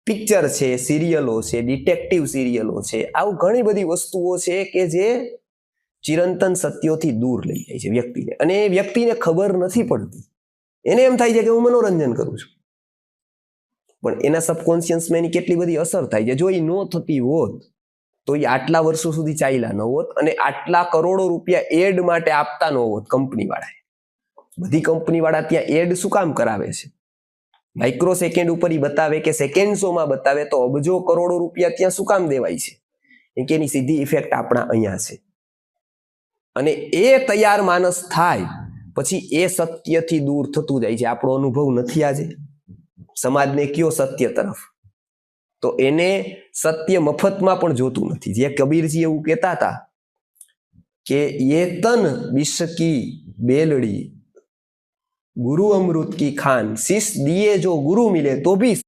Picture છે, સિરિયલો છે, ડિટેક્ટિવ સિરિયલો છે, આવું ઘણી બધી વસ્તુઓ છે કે જે ચિરંતન સત્યોથી દૂર લઈ જાય છે વ્યક્તિને, અને એ વ્યક્તિને ખબર નથી પડતી. એને એમ થાય છે કે હું મનોરંજન કરું છું, પણ એના સબકોન્શિયસમાં એની કેટલી બધી અસર થાય છે. જો એ ન થતી હોત તો એ આટલા વર્ષો સુધી ચાલ્યા ન હોત, અને આટલા કરોડો રૂપિયા એડ માટે આપતા ન હોત કંપનીવાળાએ. બધી કંપનીવાળા ત્યાં એડ શું કામ કરાવે છે? માઇક્રો સેકન્ડ ઉપર ઈ બતાવે કે સેકન્ડ્સોમાં બતાવે તો અબજો કરોડો રૂપિયા ત્યાં શું કામ દેવાય છે? કે એની સીધી ઇફેક્ટ આપણા અહીંયા છે. અને એ તૈયાર માણસ થાય પછી એ સત્યથી દૂર થતું જાય છે. આપણો અનુભવ નથી આજે સમાજને કયો સત્ય તરફ, તો એને સત્ય મફતમાં પણ જોતું નથી. જે કબીરજી એવું કહેતા હતા કે ये तन विष की बेलड़ी गुरु अमृत की खान, शीश दिए जो गुरु मिले तो भी